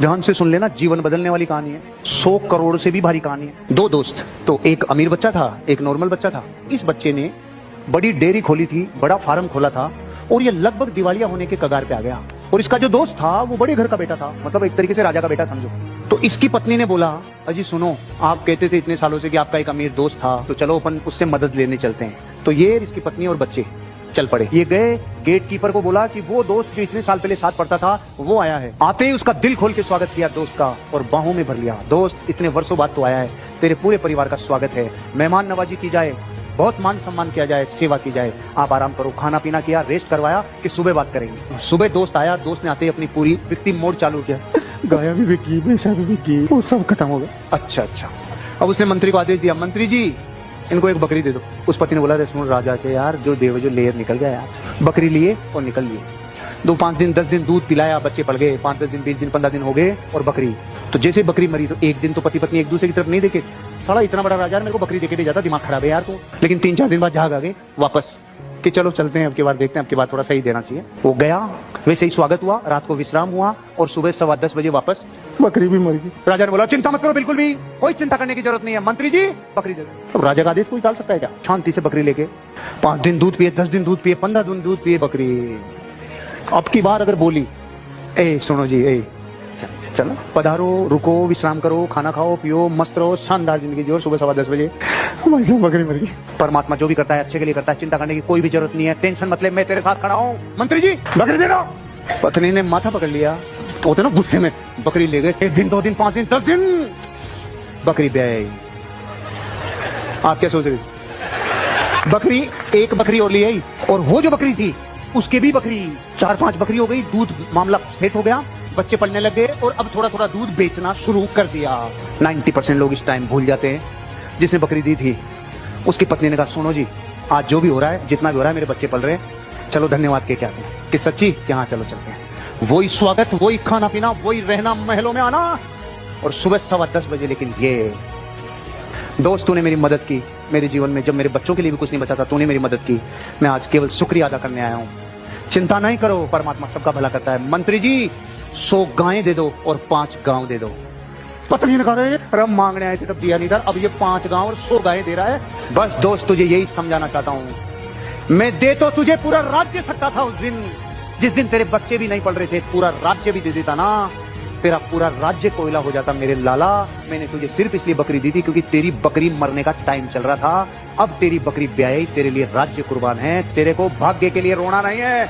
ध्यान से सुन लेना, जीवन बदलने वाली कहानी है। 100 करोड़ से भी भारी कहानी है। दो दोस्त, तो एक अमीर बच्चा था, एक नॉर्मल बच्चा था। इस बच्चे ने बड़ी डेयरी खोली थी, बड़ा फार्म खोला था, और ये लगभग दिवालिया होने के कगार पे आ गया। और इसका जो दोस्त था वो बड़े घर का बेटा था, मतलब एक तरीके से राजा का बेटा समझो। तो इसकी पत्नी ने बोला, अजी सुनो, आप कहते थे इतने सालों से कि आपका एक अमीर दोस्त था, तो चलो अपन उससे मदद लेने चलते हैं। तो ये इसकी पत्नी और बच्चे चल पड़े। ये गए, गेट कीपर को बोला कि वो दोस्त जो इतने साल पहले साथ पढ़ता था वो आया है। आते ही उसका दिल खोल के स्वागत किया दोस्त का और बाहों में भर लिया। दोस्त, इतने वर्षों बाद तो आया है, तेरे पूरे परिवार का स्वागत है, मेहमान नवाजी की जाए, बहुत मान सम्मान किया जाए, सेवा की जाए, आप आराम करो। खाना पीना किया, रेस्ट करवाया कि सुबह बात करेंगे। सुबह दोस्त आया, दोस्त ने आते ही अपनी पूरी विक्टिम मोड चालू किया। गाया भी बिकी, भैंसा भी बिकी, वो सब खत्म हो गया। अच्छा। अब उसने मंत्री को आदेश दिया, मंत्री जी इनको एक बकरी दे दो। उस पति ने बोला, सुन राजा से यार, जो देव जो लेयर निकल गया यार। बकरी लिए और निकल लिए। 2-5 दिन 10 दिन दूध पिलाया, बच्चे पड़ गए। 5-10 दिन 20 दिन 15 दिन हो गए और बकरी। तो जैसे बकरी मरी तो एक दिन तो पति पत्नी एक दूसरे की तरफ नहीं देखे, साला इतना बड़ा राजा मेरे को बकरी देके दे जाता, दिमाग खराब है यार तो। लेकिन 3-4 दिन बाद झाग आ गए वापस कि चलो चलते हैं, अब की बार देखते हैं, अब की बार थोड़ा सही देना चाहिए। वो गया, वैसे ही स्वागत हुआ, रात को विश्राम हुआ और सुबह 10:15 बजे वापस बकरी भी मर गई। राजा ने बोला, चिंता मत करो, बिल्कुल भी कोई चिंता करने की जरूरत नहीं है, मंत्री जी बकरी दे दो। अब राजा का आदेश कोई टाल सकता है क्या? शांति से बकरी लेके 5 दिन दूध पिए, 10 दिन दूध पिए, 15 दिन दूध पिए बकरी। अब की बार अगर बोली, ए सुनो जी, ए चलो पधारो, रुको, विश्राम करो, खाना खाओ, पियो, मस्त रहो, शानदार जिंदगी जियो, सुबह 10:15 बजे बकरी मर गई। परमात्मा जो भी करता है अच्छे के लिए करता है, चिंता करने की कोई भी जरूरत नहीं है, टेंशन मतलब मैं तेरे साथ खड़ा हूँ, मंत्री जी बकरी दे दो। पत्नी ने माथा पकड़ लिया, तो होते ना गुस्से में, बकरी ले गए। 1 दिन 2 दिन 5 दिन 10 दिन बकरी ब्याई। आप क्या सोच रहे? बकरी, एक बकरी और ले आई, और वो जो बकरी थी उसके भी बकरी, 4-5 बकरी हो गई। दूध मामला सेट हो गया, बच्चे पढ़ने लग गए और अब थोड़ा थोड़ा दूध बेचना शुरू कर दिया। 90% लोग इस टाइम भूल जाते हैं जिसने बकरी दी थी। उसकी पत्नी ने कहा, सुनो जी, आज जो भी हो रहा है, जितना भी हो रहा है, मेरे बच्चे पल रहे हैं, चलो धन्यवाद के क्या कहें कि सच्ची कि हाँ चलो चलते हैं। वही स्वागत, वही खाना पीना, वही रहना, महलों में आना, और सुबह 10:15 बजे। लेकिन ये दोस्त, तूने मेरी मदद की मेरे जीवन में, जब मेरे बच्चों के लिए भी कुछ नहीं बचा था, तूने मेरी मदद की, मैं आज केवल शुक्रिया अदा करने आया हूँ। चिंता नहीं करो, परमात्मा सबका भला करता है। मंत्री जी 100 गायें दे दो और 5 गांव दे दो। पत्नी ने कहा, अरे मांगने आए थे तब दिया नहीं था, अब ये 5 गांव और 100 गायें दे रहा है। बस दोस्त, तुझे यही समझाना चाहता हूँ, मैं दे तो तुझे पूरा राज्य सकता था उस दिन, जिस दिन तेरे बच्चे भी नहीं पढ़ रहे थे, पूरा राज्य भी दे देता ना, तेरा पूरा राज्य कोयला हो जाता मेरे लाला। मैंने तुझे सिर्फ इसलिए बकरी दी थी क्योंकि तेरी बकरी मरने का टाइम चल रहा था। अब तेरी बकरी ब्याई, तेरे लिए राज्य कुर्बान है, तेरे को भाग्य के लिए रोना नहीं है।